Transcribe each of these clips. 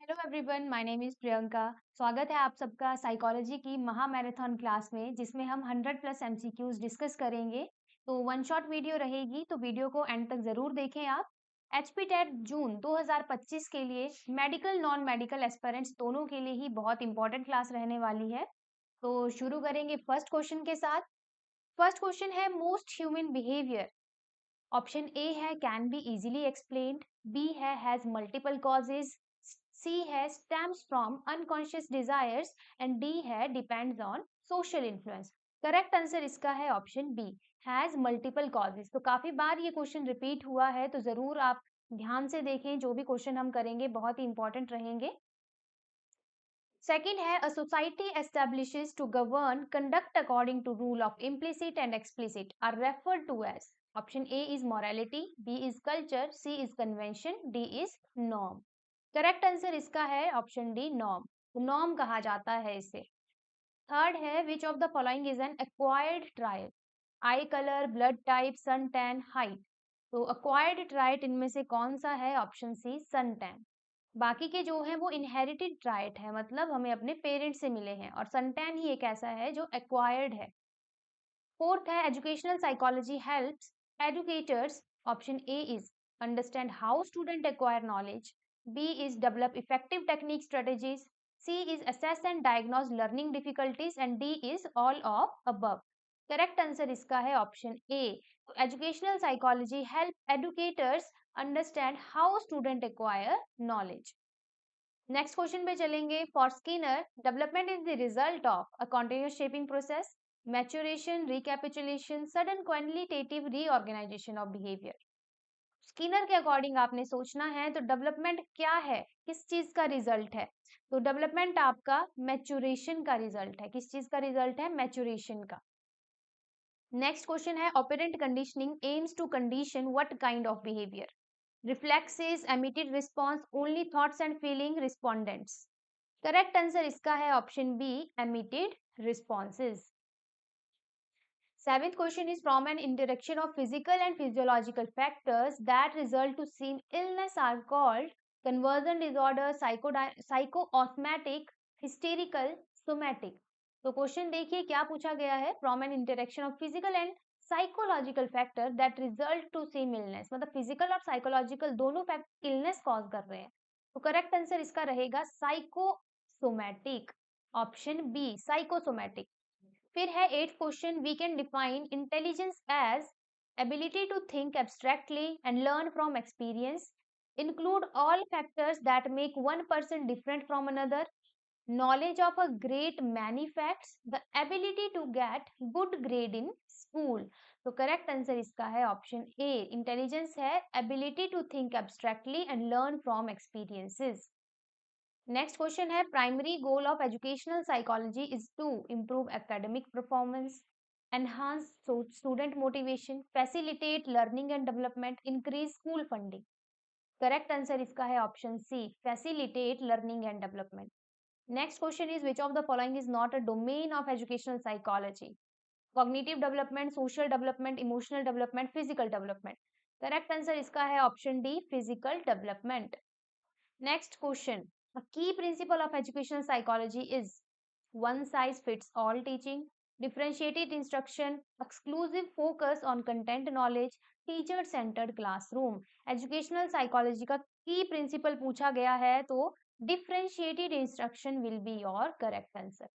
Hello everyone, my name is Priyanka. स्वागत है आप सबका साइकोलॉजी की महा मैराथन क्लास में, जिसमें हम 100 प्लस एमसीक्यूज डिस्कस करेंगे। तो वन शॉट वीडियो रहेगी, तो वीडियो को एंड तक ज़रूर देखें आप। एचपी टेट जून 2025 के लिए मेडिकल नॉन मेडिकल एस्पिरेंट्स दोनों के लिए ही बहुत इंपॉर्टेंट क्लास रहने वाली है। तो शुरू करेंगे फर्स्ट क्वेश्चन के साथ। फर्स्ट क्वेश्चन है most human behaviour. Option A है can be easily explained, B है हैज मल्टीपल कॉजेज, सी है stems from unconscious desires and D है depends on social influence. Correct answer इसका है option B, has multiple causes. तो काफी बार ये question repeat हुआ है, तो जरूर आप ध्यान से देखें, जो भी क्वेश्चन हम करेंगे बहुत ही इंपॉर्टेंट रहेंगे। सेकंड है a society establishes to govern conduct according to rule of implicit and explicit are referred to as. Option A is morality, B is culture, C is convention, D is norm. Correct answer इसका है option D, norm. तो norm कहा जाता है इसे। Third है which of the following is an acquired trait. Eye colour, blood type, sun tan, height. तो acquired trait इनमें से कौन सा है? Option C, sun tan. बाकी के जो हैं वो इनहेरिटेड ट्राइट है, मतलब हमें अपने पेरेंट्स से मिले हैं, और सनटैन ही एक ऐसा है जो एक्वायर्ड है। फोर्थ है educational psychology helps educators. Option A is understand how student acquire knowledge, B is develop effective technique strategies, C is assess and diagnose learning difficulties and D is all of above. Correct answer इसका है option A. Educational psychology help educators understand how student acquire knowledge. Next question पे चलेंगे। For Skinner, development is the result of a continuous shaping process, maturation, recapitulation, sudden quantitative reorganisation of behaviour. Skinner के according आपने सोचना है, तो development क्या है, किस चीज का रिजल्ट है? तो डेवलपमेंट आपका मैच्योरेशन का रिजल्ट है। किस चीज का रिजल्ट है? मैच्योरेशन का। नेक्स्ट क्वेश्चन है operant conditioning aims to condition what kind of behaviour? Reflexes, emitted response, only thoughts and feeling respondents. Correct answer इसका है option B, emitted responses. Seventh question is from an interaction of physical and physiological factors that result to seem illness are called conversion disorder, psychoosmotic, hysterical, somatic. तो question देखिए क्या पूछा गया है। From an interaction of physical and psychological factor that result to same illness, मतलब physical और psychological दोनों fact illness cause कर रहे हैं। तो करेक्ट आंसर इसका रहेगा साइकोसोमैटिक, ऑप्शन बी, साइकोसोमैटिक। फिर है eight question, we can define intelligence as ability to think abstractly and learn from experience, include all factors that make one person different from another, knowledge of a great many facts, the ability to get good grade in school। तो correct answer इसका है option A, intelligence है ability to think abstractly and learn from experiences. Next question है primary goal of educational psychology is to improve academic performance, enhance student motivation, facilitate learning and development, increase school funding। Correct answer इसका है option C, facilitate learning and development। Next question is which of the following is not a domain of educational psychology? Cognitive development, social development, emotional development, physical development। Correct answer इसका है option D, physical development। Next question. A key principle of educational psychology is one size fits all teaching, differentiated instruction, exclusive focus on content knowledge, teacher centered classroom। Educational psychology का key principle पूछा गया है, तो differentiated instruction will be your correct answer।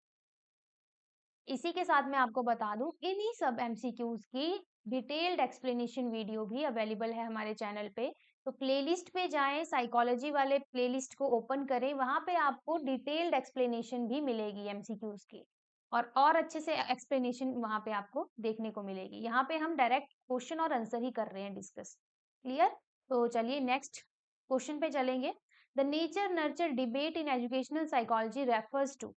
इसी के साथ मैं आपको बता दूं, इन्हीं सब एमसीक्यूज की डिटेल्ड एक्सप्लेनेशन वीडियो भी अवेलेबल है हमारे चैनल पे। तो प्लेलिस्ट पे जाएं, साइकोलॉजी वाले प्लेलिस्ट को ओपन करें, वहां पे आपको डिटेल्ड एक्सप्लेनेशन भी मिलेगी एमसीक्यूज की, और अच्छे से एक्सप्लेनेशन वहां पे आपको देखने को मिलेगी। यहाँ पे हम डायरेक्ट क्वेश्चन और आंसर ही कर रहे हैं डिस्कस। क्लियर? तो चलिए नेक्स्ट क्वेश्चन पे चलेंगे। The nature nurture debate in educational psychology refers to.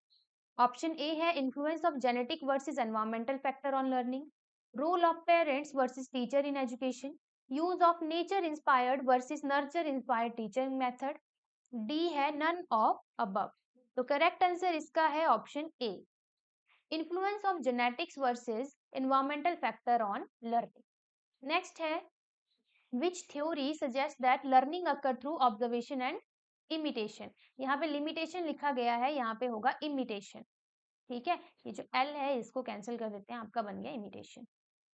Option A है influence of genetic versus environmental factor on learning, role of parents versus teacher in education, use of nature inspired versus nurture inspired teaching method, D है none of above. तो correct answer इसका है option A, influence of genetics versus environmental factor on learning. Next है which theory suggests that learning occur through observation and imitation. यहाँ पे limitation लिखा गया है, यहाँ पे होगा इमिटेशन। ठीक है, ये जो एल है इसको कैंसिल कर देते हैं, आपका बन गया इमिटेशन।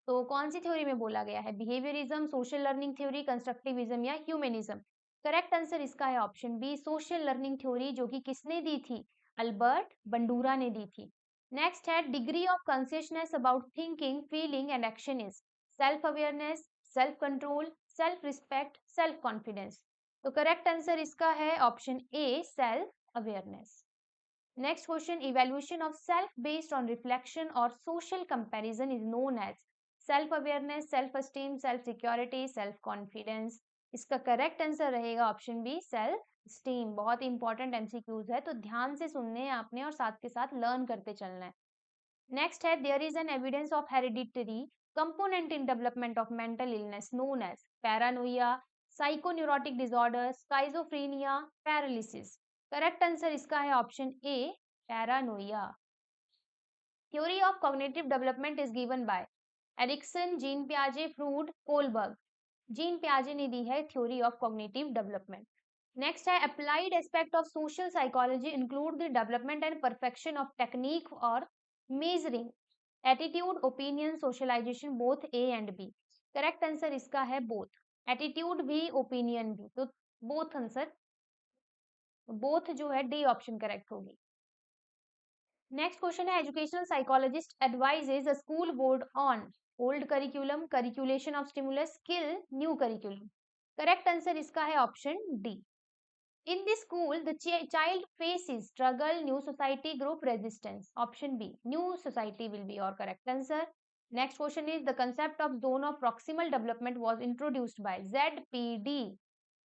तो कौन सी थ्योरी में बोला गया है? Behaviorism, social learning theory, constructivism या ह्यूमनिज्म? करेक्ट आंसर इसका है option B, social learning theory, जो कि किसने दी थी? अल्बर्ट बंडूरा ने दी थी। नेक्स्ट है degree of consciousness about thinking, feeling and action is self awareness, self control, self respect, self confidence. तो करेक्ट आंसर इसका है option A, self awareness. Next question, evaluation of self based on reflection or social comparison is known as self-awareness, self-esteem, self-security, self-confidence. इसका correct answer रहेगा option B, सेल्फ-esteem। बहुत important MCQs है, तो ध्यान से सुनने हैं आपने और साथ के साथ लर्न करते चलना है। नेक्स्ट है there is an evidence of hereditary component in development of mental illness known as paranoia, साइकोन्यूरोटिक disorder, स्काइजोफ्रेनिया, paralysis. Correct answer इसका है option A, paranoia. Theory of cognitive development is given bye Ericsson, gene पियाजे, Freud, Kohlberg. Gene पियाजे ने दी है theory of cognitive development. Next है applied aspect of social psychology include the development and perfection of technique और measuring attitude, opinion, socialisation, both A and B. Correct answer इसका है both, attitude भी opinion भी, तो both answer, both जो है D option correct होगी। Next question है educational psychologist advises a school board on old curriculum, calculation of stimulus, skill, new curriculum. Correct answer इसका है option D. In this school, the child faces struggle, new society, group resistance. Option B, new society will be your correct answer. Next question is the concept of zone of proximal development was introduced by ZPD.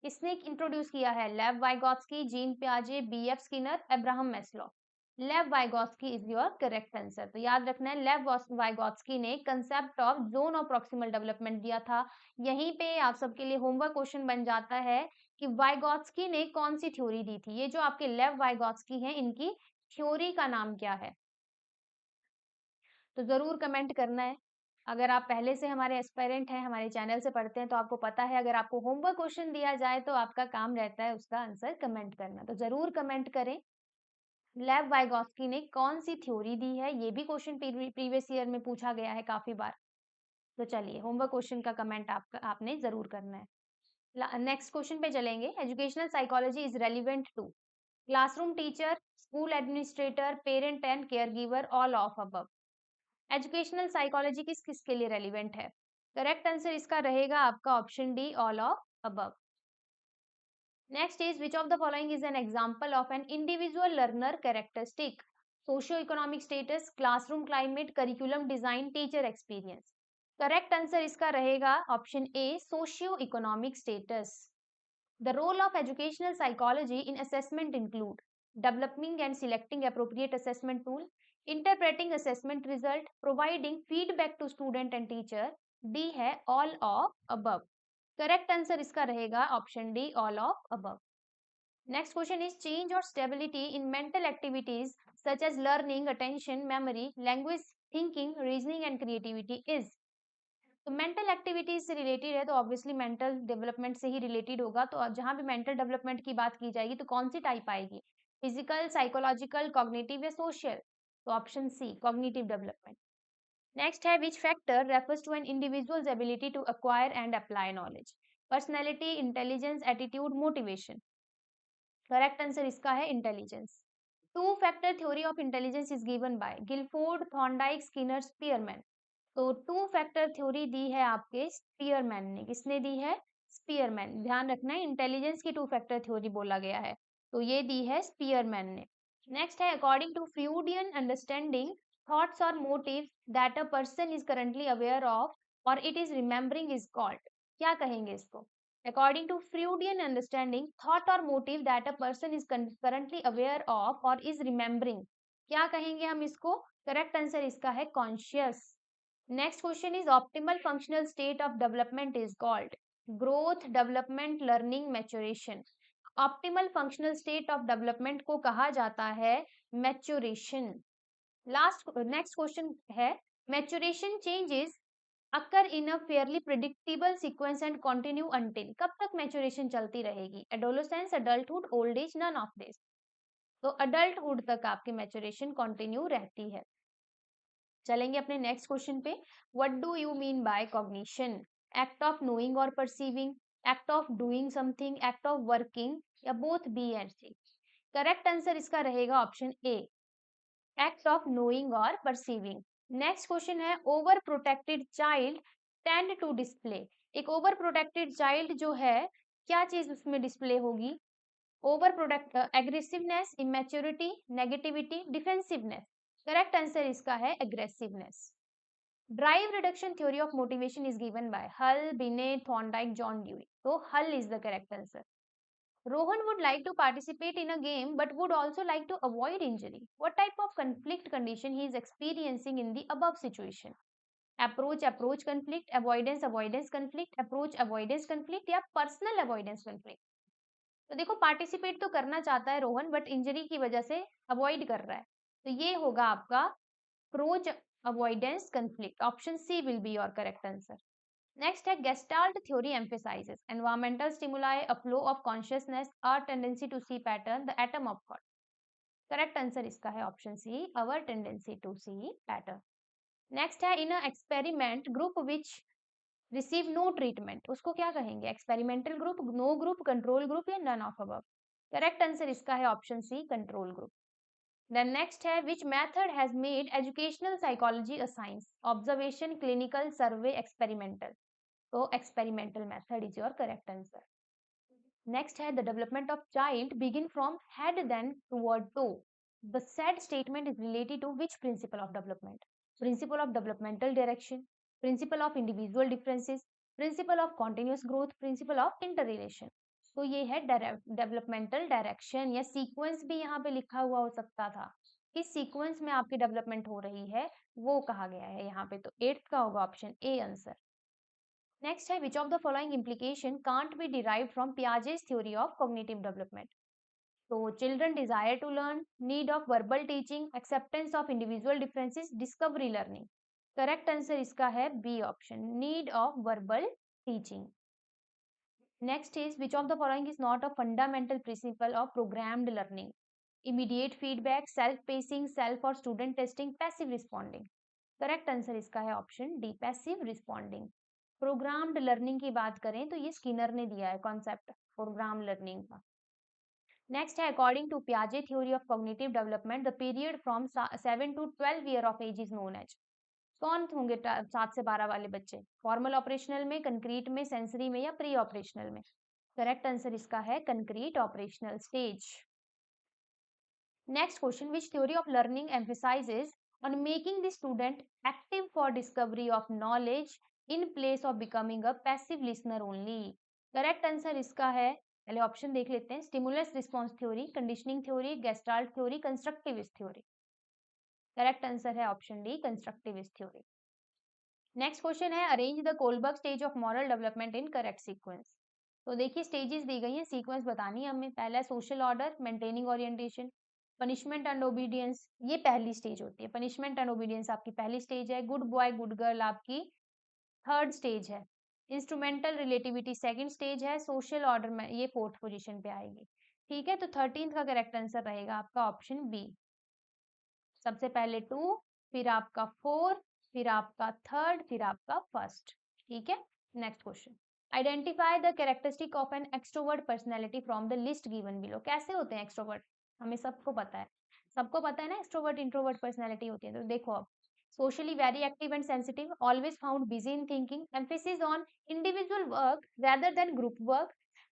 किसने introduce किया है? Lev Vygotsky, Jean पियाजे, B F Skinner, Abraham Maslow. Lev Vygotsky is your correct answer. तो याद रखना है Lev Vygotsky ने concept of zone of proximal development दिया था। यहीं पे आप सबके लिए होमवर्क क्वेश्चन बन जाता है कि वाइगोत्स्की ने कौन सी थ्योरी दी थी। ये जो आपके लेव वाइगोत्स्की हैं, इनकी थ्योरी का नाम क्या है? तो जरूर कमेंट करना है। अगर आप पहले से हमारे एस्पायरेंट हैं, हमारे चैनल से पढ़ते हैं, तो आपको पता है अगर आपको होमवर्क क्वेश्चन दिया जाए तो आपका काम रहता है उसका आंसर कमेंट करना। तो जरूर कमेंट करें लेव वाइगोत्स्की ने कौन सी थ्योरी दी है। ये भी क्वेश्चन प्रीवियस ईयर में पूछा गया है काफी बार। तो चलिए होमवर्क क्वेश्चन का कमेंट आपने जरूर करना है। नेक्स्ट क्वेश्चन पे चलेंगे। Educational psychology is relevant to classroom teacher, school administrator, parent and care giver, all of above. Educational psychology किस किस के लिए रेलिवेंट है? करेक्ट आंसर इसका रहेगा आपका option D, all of above. Next is which of the following is an example of an individual learner characteristic? Socio economic status, classroom climate, curriculum design, teacher experience. Correct answer इसका रहेगा option A, socio economic status. The role of educational psychology in assessment include developing and selecting appropriate assessment tool, interpreting assessment result, providing feedback to student and teacher. D है all of above. Correct answer इसका रहेगा option D, all of above. Next question is change or stability in mental activities such as learning, attention, memory, language, thinking, reasoning and creativity is. तो mental activities से related है, तो obviously mental development से ही related होगा। तो जहां भी mental development की बात की जाएगी तो कौन सी टाइप आएगी? फिजिकल, साइकोलॉजिकल, कॉग्निटिव या सोशल? तो option C, cognitive development. Next है which factor refers to an individual's ability to acquire and apply knowledge? Personality, intelligence, attitude, motivation. Correct answer इसका है intelligence. Two factor theory of intelligence is given by Guilford, Thorndike, Skinner, Spearman. तो two factor theory दी है आपके Spearman ने। किसने दी है? स्पीयरमैन। ध्यान रखना है इंटेलिजेंस की टू फैक्टर थ्योरी बोला गया है, तो ये दी है स्पीयरमैन ने। नेक्स्ट है according to Freudian understanding thoughts और motives that a person is currently aware of और it is remembering is called. क्या कहेंगे इसको? According to Freudian understanding thought और motive that a person is currently aware of और is remembering, क्या कहेंगे हम इसको? करेक्ट आंसर इसका है conscious. Next question is optimal functional state of development is called growth, development, learning, maturation. Optimal functional state of development को कहा जाता है maturation. Next question है maturation changes occur in a fairly predictable sequence and continue until, कब तक maturation चलती रहेगी? Adolescence, adulthood, old age, none of this. तो अडल्टहुड तक आपकी मैच्योरेशन कंटिन्यू रहती है। चलेंगे अपने नेक्स्ट क्वेश्चन पे। What do you mean by cognition? Act of knowing और perceiving, act of doing something, act of working, या both B and C? Correct answer इसका रहेगा option A, act of knowing और परसीविंग। नेक्स्ट क्वेश्चन है, over protected child tend to display. एक over protected child जो है, क्या चीज उसमें डिस्प्ले होगी? Over protect, aggressiveness, immaturity, negativity, defensiveness. Correct answer इसका है aggressiveness. Drive reduction theory of motivation is given by Hull, Binet, Thorndike, John Dewey. तो Hull is the correct answer. Rohan would like to participate in a game but would also like to avoid injury. What type of conflict condition he is experiencing in the above situation? Approach approach conflict, avoidance avoidance conflict, approach avoidance conflict, या personal avoidance conflict? तो देखो, participate तो करना चाहता है Rohan, but injury की वजह से अवॉइड कर रहा है, तो ये होगा आपका approach avoidance conflict. Option C will be your correct answer. Next है, gestalt theory emphasizes environmental stimuli, a flow of consciousness, our tendency to see pattern, the atom of thought. Correct answer इसका है option C, our tendency to see pattern. Next है, in a experiment group which receive no treatment, उसको क्या कहेंगे? Experimental group, no group, control group, या none of above? Correct answer इसका है option C, control group. Then next है, which method has made educational psychology a science? Observation, clinical, survey, experimental? तो experimental method is your correct answer. Next है, the development of child begin from head then toward toe, the said statement is related to which principle of development? Principle of developmental direction, principle of individual differences, principle of continuous growth, principle of inter relation? तो ये है developmental direction, या sequence भी यहाँ पे लिखा हुआ हो सकता था, किस सीक्वेंस में आपकी डेवलपमेंट हो रही है वो कहा गया है यहाँ पे, तो एट्थ का होगा ऑप्शन ए आंसर। नेक्स्ट है, which of the following implication can't be derived from Piaget's theory of cognitive development? तो children desire to learn, need of verbal teaching, acceptance of individual differences, discovery learning? Correct answer इसका है B option, need of verbal teaching. Next is, which of the following is not a fundamental principle of programmed learning? Immediate feedback, self pacing, self और student testing, passive responding? Correct answer इसका है option D, passive responding. Programmed learning की बात करें तो ये Skinner ने दिया है कॉन्सेप्ट प्रोग्राम लर्निंग का। नेक्स्ट है, अकॉर्डिंग टू पियाजे theory of cognitive development, the period from 7 to 12 year of age is known as? कौन होंगे 7 से 12 वाले बच्चे? फॉर्मल ऑपरेशनल में, कंक्रीट में, सेंसरी में, या प्री ऑपरेशनल में? करेक्ट आंसर इसका है concrete operational stage. Next question, which theory of learning emphasizes on making the student active for discovery of knowledge in place of becoming a passive listener only? Correct answer इसका है, पहले option देख लेते हैं, stimulus response theory, conditioning theory, gestalt theory, constructivist theory? Correct answer है option D, constructivist theory. Next question है, arrange the Kohlberg stage of moral development in correct sequence? तो देखिए, स्टेजेस दी गई हैं, सीक्वेंस बतानी है हमें। पहला social order, maintaining orientation, punishment and obedience, ये पहली स्टेज होती है। पनिशमेंट एंड ओबीडियंस आपकी पहली स्टेज है। गुड बॉय गुड गर्ल आपकी थर्ड स्टेज है। इंस्ट्रूमेंटल रिलेटिविटी सेकंड स्टेज है। सोशल ऑर्डर में ये फोर्थ पोजीशन पे आएगी। ठीक है, तो 13th का करेक्ट आंसर रहेगा आपका ऑप्शन बी। सबसे पहले 2, फिर आपका 4, फिर आपका थर्ड, फिर आपका फर्स्ट। ठीक है, next question, identify the characteristic of an extrovert personality from the list given below? कैसे होते हैं एक्सट्रोवर्ट? हमें सबको पता है, सबको पता है ना एक्सट्रोवर्ट इंट्रोवर्ट पर्सनैलिटी होती है। तो देखो अब, socially very active and sensitive, always found busy in thinking, emphasis on individual work rather than group work,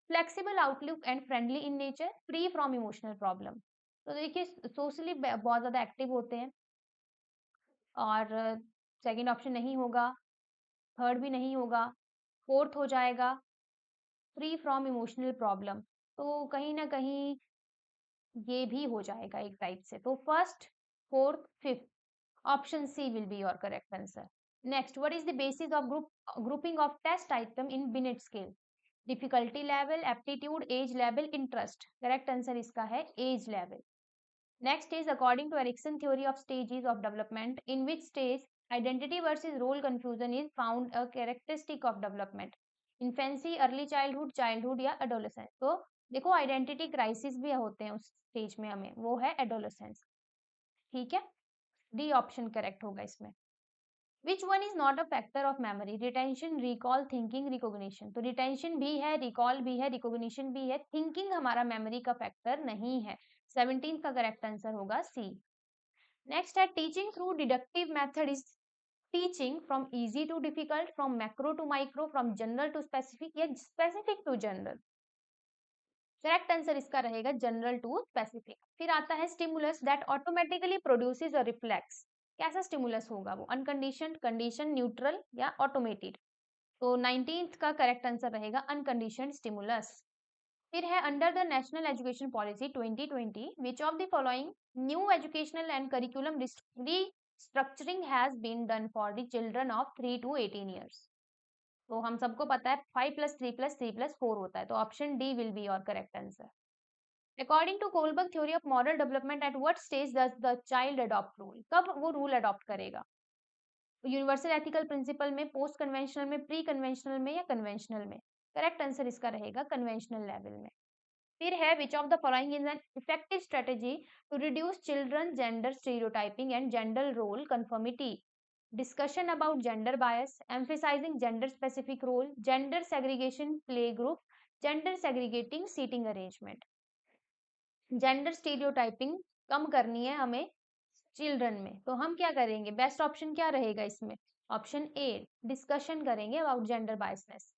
flexible outlook and friendly in nature, free from emotional problem? तो देखिए, socially बहुत ज्यादा active होते हैं, और सेकंड ऑप्शन नहीं होगा, third भी नहीं होगा, फोर्थ हो जाएगा फ्री फ्रॉम इमोशनल प्रॉब्लम, तो कहीं ना कहीं ये भी हो जाएगा एक टाइप से। तो first, fourth, fifth, option C will be your correct answer. Next, what is the basis of grouping of test item in Binet scale? Difficulty level, aptitude, age level, interest? Correct answer इसका है age level. Next is, according to Erikson theory of stages of development, in which stage Identity versus role confusion is found a characteristic of development. Infancy, early childhood, childhood या adolescence. तो देखो identity crisis भी होते हैं उस stage में, हमें वो है एडोलेसेंस. ठीक है, डी ऑप्शन करेक्ट होगा इसमें. Which one is not a factor of memory? Retention, recall, thinking, recognition. तो रिटेंशन भी है, रिकॉल भी है, रिकॉग्निशन भी है, थिंकिंग हमारा मेमोरी का फैक्टर नहीं है. 17 का करेक्ट आंसर होगा सी. नेक्स्ट है teaching through deductive method is teaching from easy to difficult, from macro to micro, from general to specific या specific to general. Correct answer इसका रहेगा जनरल टू स्पेसिफिक. फिर आता है stimulus that automatically produces a reflex. कैसा stimulus होगा वो? Unconditioned, condition, neutral या ऑटोमेटेड. तो 19th का करेक्ट आंसर रहेगा अनकंडीशनड स्टिमुलस. फिर है under the national education policy 2020 which of the following new educational and curriculum restructuring has been done for the children of 3 to 18 years. तो हम सबको पता है 5 + 3 + 3 + 4 होता है, तो option D will be your correct answer. According to Kohlberg theory of moral development at what stage does the child adopt rule? कब वो रूल अडॉप्ट करेगा? यूनिवर्सल एथिकल प्रिंसिपल में, पोस्ट कन्वेंशनल में, प्री कन्वेंशनल में या conventional में? Correct answer इसका रहेगा कन्वेंशनल लेवल में. फिर है which of the following is an effective strategy to reduce children gender stereotyping and gender role conformity? Discussion about gender bias, emphasizing gender specific role, gender segregation play group, gender segregating seating arrangement. Gender stereotyping कम करनी है हमें children में, तो हम क्या करेंगे? Best option क्या रहेगा इसमें? ऑप्शन ए, डिस्कशन करेंगे अबाउट जेंडर बायसनेस.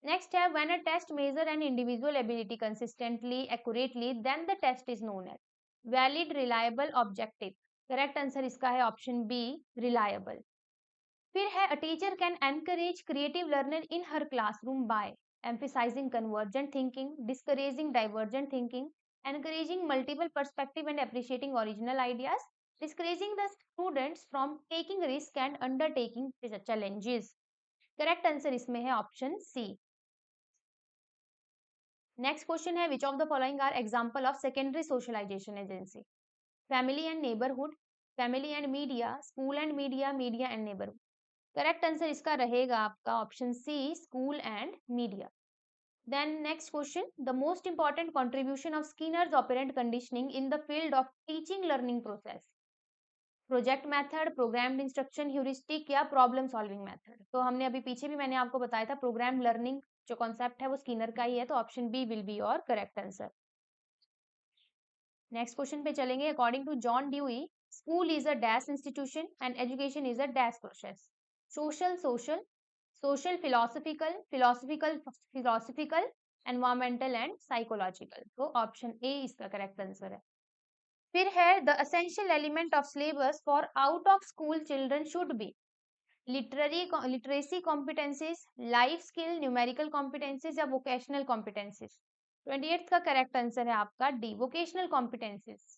नेक्स्ट है when a test measure an individual ability consistently accurately then the test is known as valid, reliable, objective. Correct answer इसका है ऑप्शन बी, रिलायबल. फिर है a teacher can encourage creative learner in her classroom by emphasizing convergent thinking, discouraging divergent thinking, encouraging multiple perspective and appreciating original ideas, discouraging the students from taking risk and undertaking challenges. Correct answer इसमें है option C. Next question है which of the following are example of secondary socialization agency? Family and neighbourhood, family and media, school and media, media and neighbourhood. Correct answer इसका रहेगा आपका option C, school and media. Then next question, the most important contribution of Skinner's operant conditioning in the field of teaching learning process? Project method, programmed instruction, heuristic या problem solving method? तो हमने अभी पीछे भी मैंने आपको बताया था प्रोग्राम लर्निंग जो कॉन्सेप्ट है वो स्किनर का ही है, तो option B will be your correct answer. Next question पे चलेंगे. According to John Dewey school is a dash institution and education is a dash process. Social, social, social, philosophical, philosophical, philosophical, environmental and psychological. तो option A इसका correct answer है. फिर है the essential element of syllabus for out of school children should be literacy competencies, life skill, numerical competencies या vocational competencies? 28th का correct answer है आपका D, vocational competencies.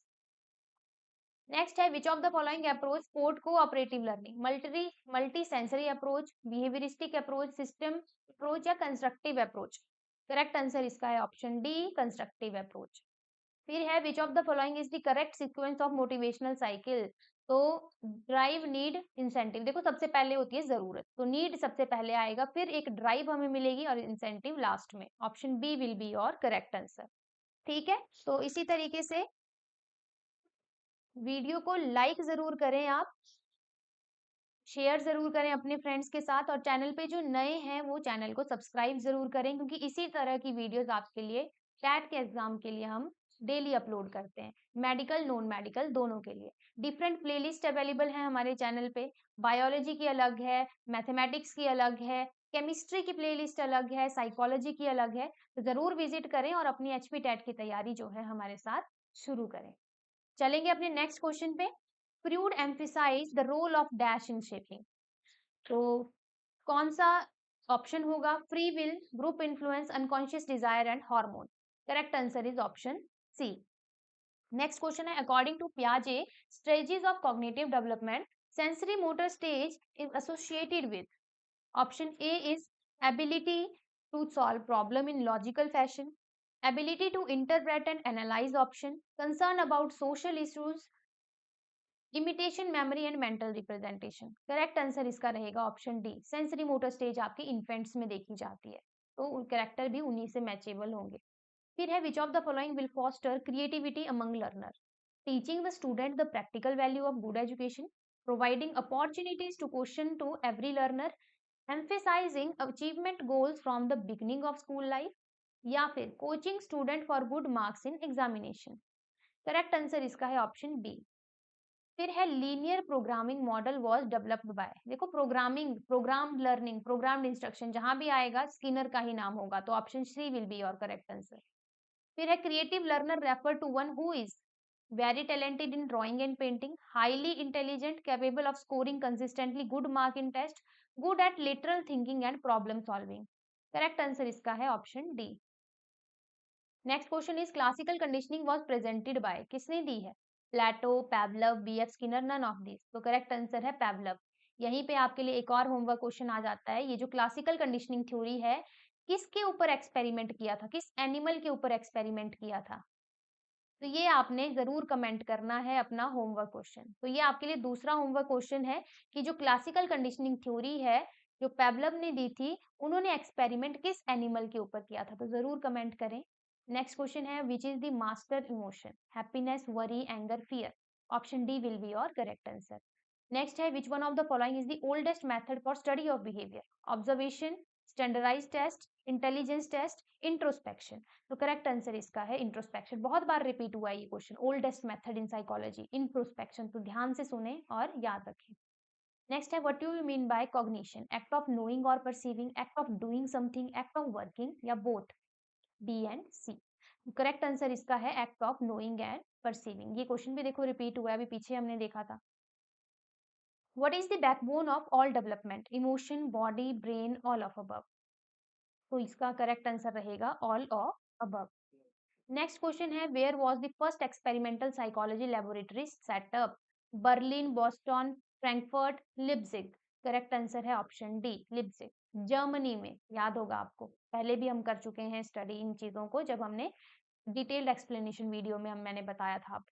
Next है which of the following approach support cooperative learning? Multi sensory approach, behaviouristic approach, system approach या constructive approach? Correct answer इसका है option D, constructive approach. फिर है which of the following is the correct sequence of motivational cycle? तो drive, need, incentive. देखो सबसे पहले होती है जरूरत, तो नीड सबसे पहले आएगा, फिर एक ड्राइव हमें मिलेगी और इंसेंटिव लास्ट में. Option B will be your correct answer. ठीक है, तो इसी तरीके से वीडियो को लाइक जरूर करें आप, शेयर जरूर करें अपने फ्रेंड्स के साथ, और चैनल पे जो नए हैं वो चैनल को सब्सक्राइब जरूर करें, क्योंकि इसी तरह की वीडियोस आपके लिए कैट के एग्जाम के लिए हम डेली अपलोड करते हैं, मेडिकल, नॉन मेडिकल दोनों के लिए. डिफरेंट प्लेलिस्ट अवेलेबल है हमारे चैनल पे. बायोलॉजी की अलग है, मैथमेटिक्स की अलग है, केमिस्ट्री की प्लेलिस्ट अलग है, साइकोलॉजी की अलग है. तो जरूर विजिट करें और अपनी एचपी टेट की तैयारी जो है हमारे साथ शुरू करें. चलेंगे अपने नेक्स्ट क्वेश्चन पे. Freud emphasise the role of dash in shaping. तो कौन सा ऑप्शन होगा? Free will, group influence, unconscious desire and hormone. Correct answer is option C. Next question है अकॉर्डिंग टू पियाजे stages of cognitive development sensory motor stage is associated with? Option A is ability to solve problem in logical fashion, ability to interpret and analyze option, concern about social issues, imitation memory and mental representation. Correct answer इसका रहेगा option D, sensory motor stage आपके infants में देखी जाती है, तो character भी उन्हीं से मैचेबल होंगे। फिर है which of the following will foster creativity among learner, teaching the student the practical value of good education, providing opportunities to question to every learner, emphasizing achievement goals from the beginning of school life, या फिर coaching student for good marks in examination. Correct answer इसका है option B. फिर है linear programming model was developed by, देखो programming, programmed learning, programmed instruction जहां भी आएगा स्किनर का ही नाम होगा, तो option C will be your correct answer. फिर है creative learner refer to one who is very talented in drawing and painting, highly intelligent, capable of scoring consistently good mark in test, good at lateral thinking and problem solving। Correct answer इसका है option D. Next question is classical conditioning was presented by, किसने दी है? Plato, Pavlov, BF Skinner, none of this. तो correct answer है Pavlov. यहीं पे आपके लिए एक और होमवर्क क्वेश्चन आ जाता है, ये जो क्लासिकल कंडीशनिंग थ्योरी है किसके ऊपर एक्सपेरिमेंट किया था, किस एनिमल के ऊपर एक्सपेरिमेंट किया था? तो ये आपने जरूर कमेंट करना है अपना होमवर्क क्वेश्चन। तो ये आपके लिए दूसरा होमवर्क क्वेश्चन है कि जो क्लासिकल कंडीशनिंग थ्योरी है जो पेवलव ने दी थी, उन्होंने एक्सपेरिमेंट किस एनिमल के ऊपर किया था, तो जरूर कमेंट करें। नेक्स्ट क्वेश्चन है which is the master emotion, happiness, worry, anger, fear. Option D will be your correct answer. Next है which one of the following is the oldest method for study of behaviour, observation, standardise test, intelligence test, introspection. तो correct answer इसका है introspection. बहुत बार repeat हुआ है ये question, oldest method in psychology introspection, तो ध्यान से सुने और याद रखें। नेक्स्ट है what do you mean by cognition, act of knowing और perceiving, act of doing something, act of working, या both, B and C. Correct answer इसका है act of knowing and perceiving. ये क्वेश्चन भी देखो रिपीट हुआ है, अभी पीछे हमने देखा था। What is the backbone of all development, emotion, body, brain, all of above. तो इसका करेक्ट आंसर रहेगा all of above. Next question है where was the first experimental psychology laboratory setup, Berlin, Boston, Frankfurt, Leipzig. Correct answer है option D, Leipzig, Germany में। याद होगा आपको, पहले भी हम कर चुके हैं स्टडी इन चीजों को, जब हमने डिटेल्ड एक्सप्लेनेशन वीडियो में मैंने बताया था।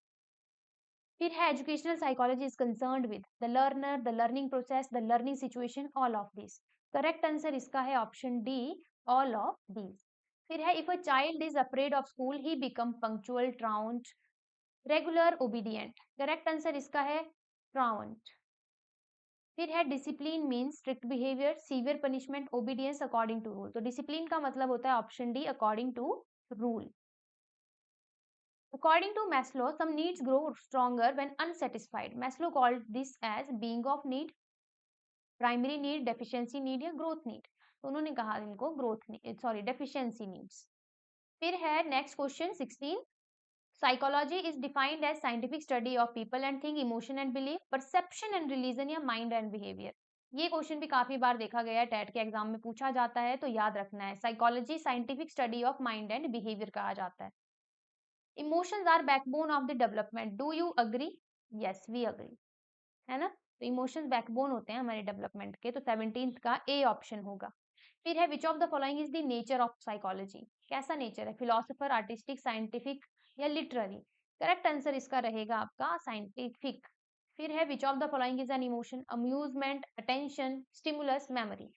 फिर है educational psychology is concerned with the learner, the learning process, the learning situation, all of this. Correct answer इसका है option D, all of these. फिर है if a child is afraid of school he become punctual, truant, regular, obedient. Correct answer इसका है truant. फिर है discipline means strict behaviour, severe punishment, obedience, according to rule. तो discipline का मतलब होता है option D, according to rule. According to Maslow, some needs grow stronger when unsatisfied. Maslow called this as being of need, primary need, deficiency need या growth need. तो उन्होंने कहा इनको growth need, sorry deficiency needs. फिर है next question 16. Psychology is defined as scientific study of people and thing, emotion and belief, perception and religion या mind and behavior. ये क्वेश्चन भी काफी बार देखा गया है, टेट के एग्जाम में पूछा जाता है, तो याद रखना है psychology scientific study of mind and behaviour कहा जाता है। Emotions are backbone of the development, do you agree? Yes we agree, है ना। तो इमोशंस बैकबोन होते हैं हमारे डेवलपमेंट के, तो 17th का ए ऑप्शन होगा। फिर है which of the following is the nature of psychology, कैसा नेचर है, फिलोसोफर, आर्टिस्टिक, साइंटिफिक या लिटररी। करेक्ट आंसर इसका रहेगा आपका साइंटिफिक। फिर है which of the following is an emotion, amusement, attention, stimulus, memory.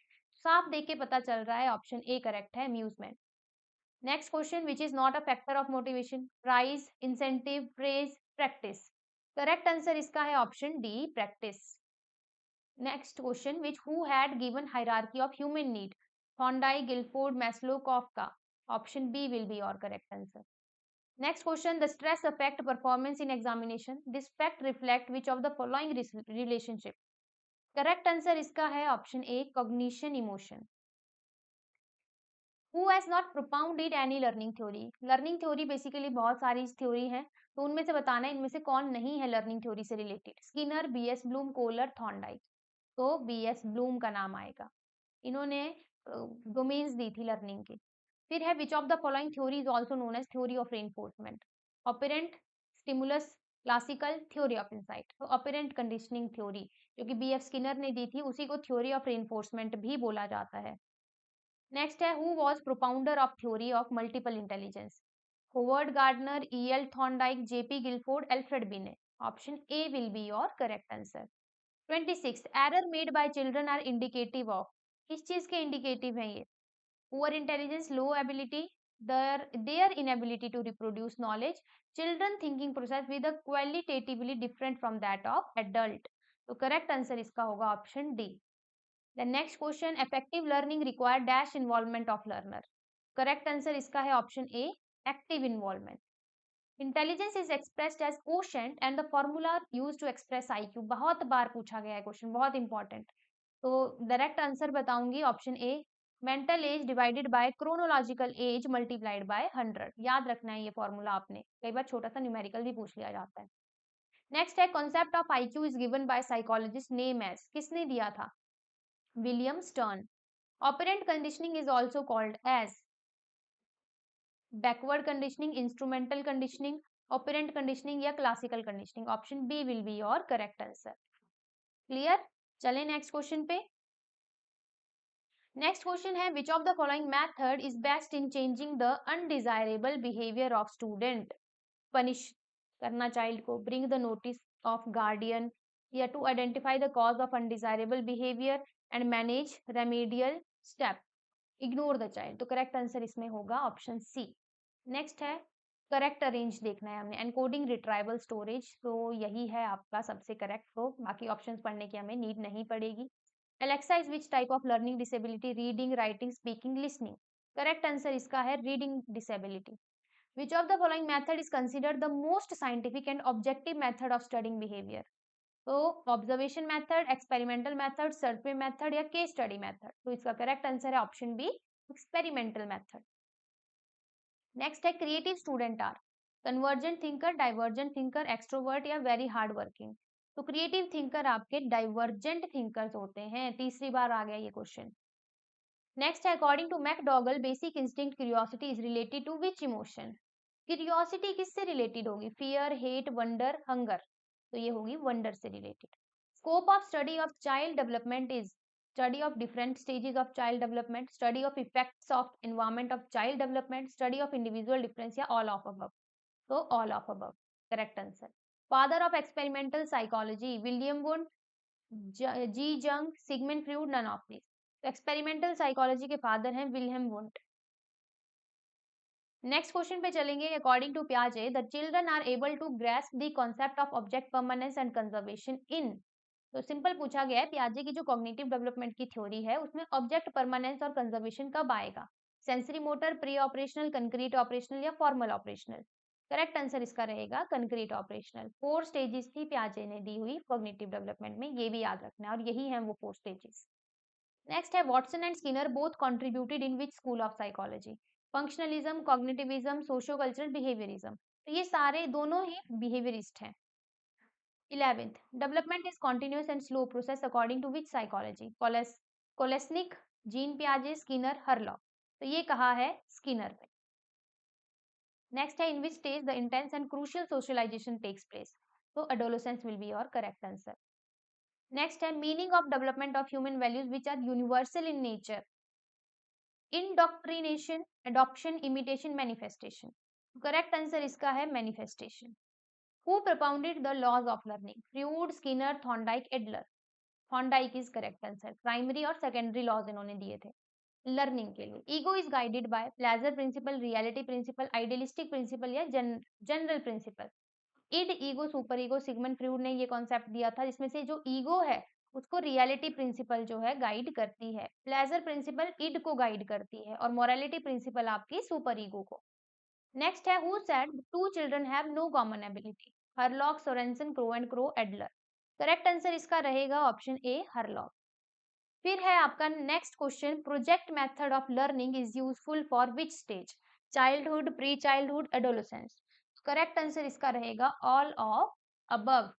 साफ देख के पता चल रहा है ऑप्शन ए करेक्ट है, amusement. Next question, which is not a factor of motivation, prize, incentive, praise, practice। Correct answer इसका है option D, practice। Next question, which who had given hierarchy of human need, Thorndike, Guilford, Maslow, Kafka। Option B will be your correct answer। Next question, the stress affect performance in examination, this fact reflect which of the following relationship। Correct answer इसका है option A, cognition, emotion। Who has not propounded any learning theory? Learning theory basically बहुत सारी theory हैं, तो उनमें से बताना है इनमें से कौन नहीं है लर्निंग थ्योरी से रिलेटेड। Skinner, BS Bloom, Kohler, Thorndike. तो बीएस ब्लूम का नाम आएगा, इन्होंने डोमेन्स दी थी लर्निंग की। फिर है which of the following theory is also known as theory of reinforcement, operant, stimulus, classical, theory of insight. तो ऑपरेंट कंडीशनिंग थ्योरी जो कि बीएफ स्किनर ने दी थी, उसी को थ्योरी ऑफ रेनफोर्समेंट भी बोला जाता है। नेक्स्ट है who was propounder of theory of multiple intelligence, Howard Gardner, EL Thorndike, JP Guilford, Alfred Binet. Option A will be your correct answer. 26 error made by children are indicative of, किस चीज के indicative है ये? Poor intelligence, low ability, their inability to reproduce knowledge, children thinking process with a qualitatively different from that of adult। तो correct answer इसका होगा option D. The next question, effective learning require dash involvement of learner. Correct answer इसका है option A, active involvement. Intelligence is expressed as quotient and the formula use to express IQ. बहुत बार पूछा गया है question, बहुत important. तो direct answer बताऊंगी option A, mental age divided by chronological age multiplied by 100। याद रखना है ये फॉर्मूला आपने, कई बार छोटा सा न्यूमेरिकल भी पूछ लिया जाता है। नेक्स्ट है, concept of IQ is given by psychologist name as, किसने दिया था? William Stern. Operant conditioning is also called as backward conditioning, instrumental conditioning, operant conditioning या classical conditioning. Option B will be your correct answer. Clear? चले next question पे। Next question है, which of the following method is best in changing the undesirable behaviour of student? Punish करना child को, bring the notice of guardian, या to identify the cause of undesirable behaviour and manage remedial step, ignore the child. तो correct answer इसमें होगा option C. Next है, correct arrange देखना है हमने, एनकोडिंग रिट्राइवल स्टोरेज, तो यही है आपका सबसे करेक्ट। तो बाकी ऑप्शंस पढ़ने की हमें नीड नहीं पड़ेगी। Alexa is which type of learning disability? Reading, writing, speaking, listening। Correct answer इसका है reading disability. Which of the following method is considered the most scientific and objective method of studying behavior? तो observation method, experimental method, survey method या case study method. तो इसका correct answer है option B, experimental method. Next है, creative student are convergent thinker, divergent thinker, extrovert या very hard working. तो creative thinker आपके divergent thinkers होते हैं। तीसरी बार आ गया ये क्वेश्चन। नेक्स्ट है, according to McDougall basic instinct curiosity is related to which emotion? Curiosity किससे रिलेटेड होगी? Fear, hate, wonder, hunger. तो ये होगी वंडर से related. Scope of study of child development is study of different stages of child development, study of effects of environment of child development, study of individual difference या all of above. तो all of above correct answer. Father of experimental psychology, William Wundt, G Jung, Sigmund Freud, none of this. तो experimental psychology के father हैं William Wundt. Next question पे चलेंगे। According to पियाजे the children are able to grasp the concept of object permanence and conservation in. तो simple पूछा गया है, पियाजे की जो कॉग्निटिव डेवलपमेंट की थ्योरी है उसमें ऑब्जेक्ट परमानेंस और कंजर्वेशन कब आएगा? Sensory motor, pre operational, concrete operational या फॉर्मल ऑपरेशनल। करेक्ट आंसर इसका रहेगा कंक्रीट ऑपरेशनल। 4 स्टेजेस थी पियाजे ने दी हुई कॉग्निटिव डेवलपमेंट में, ये भी याद रखना है और यही है वो 4 स्टेजेस। नेक्स्ट है, Watson and Skinner both contributed in which school of psychology? Functionalism, cognitivism, socio cultural, behaviourism. तो ये सारे दोनों ही बिहेवियरिस्ट हैं। 11th, development is continuous and slow process according to which psychology? Kolesnik, Jean पियाजे, Skinner, Hurlock. तो ये कहा है स्किनर में। नेक्स्ट है, in which stage the intense and crucial socialisation takes place? तो adolescence will be your correct answer. Next है, meaning of development of human values which are universal in nature? Indoctrination, adoption, imitation, manifestation. Correct answer इसका है manifestation. Who propounded the laws of learning? Freud, Skinner, Thorndike, Adler. Thorndike is correct answer. Primary और secondary laws इन्होंने दिए थे learning के लिए। Ego is guided by pleasure principle, reality principle, idealistic principle या general principle. Id, ego, super ego. Sigmund Freud ने ये concept दिया था जिसमें से जो ईगो है उसको रियलिटी प्रिंसिपल जो है गाइड करती है, प्लेजर प्रिंसिपल इड को गाइड करती है और मोरालिटी प्रिंसिपल आपकी सुपर ईगो को। नेक्स्ट है, who said two children have no common ability? Hurlock, Sorenson, Crow and Crow, Adler. Correct answer इसका रहेगा ऑप्शन ए, हरलॉक। फिर है आपका next question, project method of learning is useful for which stage? Childhood, pre childhood, adolescence. Correct answer इसका रहेगा all of above.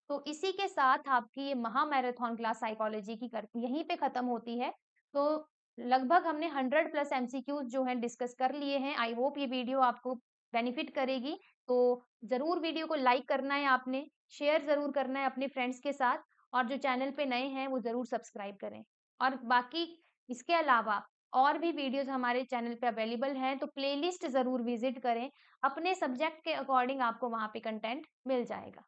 तो इसी के साथ आपकी ये महा मैराथन क्लास साइकोलॉजी की यहीं पे खत्म होती है। तो लगभग हमने 100 प्लस एमसीक्यूज जो है डिस्कस कर लिए हैं। आई होप ये वीडियो आपको बेनिफिट करेगी। तो जरूर वीडियो को लाइक करना है आपने, शेयर जरूर करना है अपने फ्रेंड्स के साथ, और जो चैनल पे नए हैं वो जरूर सब्सक्राइब करें। और बाकी इसके अलावा और भी वीडियोस हमारे चैनल पे अवेलेबल हैं, तो प्लेलिस्ट जरूर विजिट करें। अपने सब्जेक्ट के अकॉर्डिंग आपको वहां पे कंटेंट मिल जाएगा।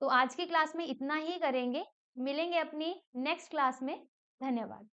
तो आज की क्लास में इतना ही करेंगे। मिलेंगे अपनी नेक्स्ट क्लास में। धन्यवाद।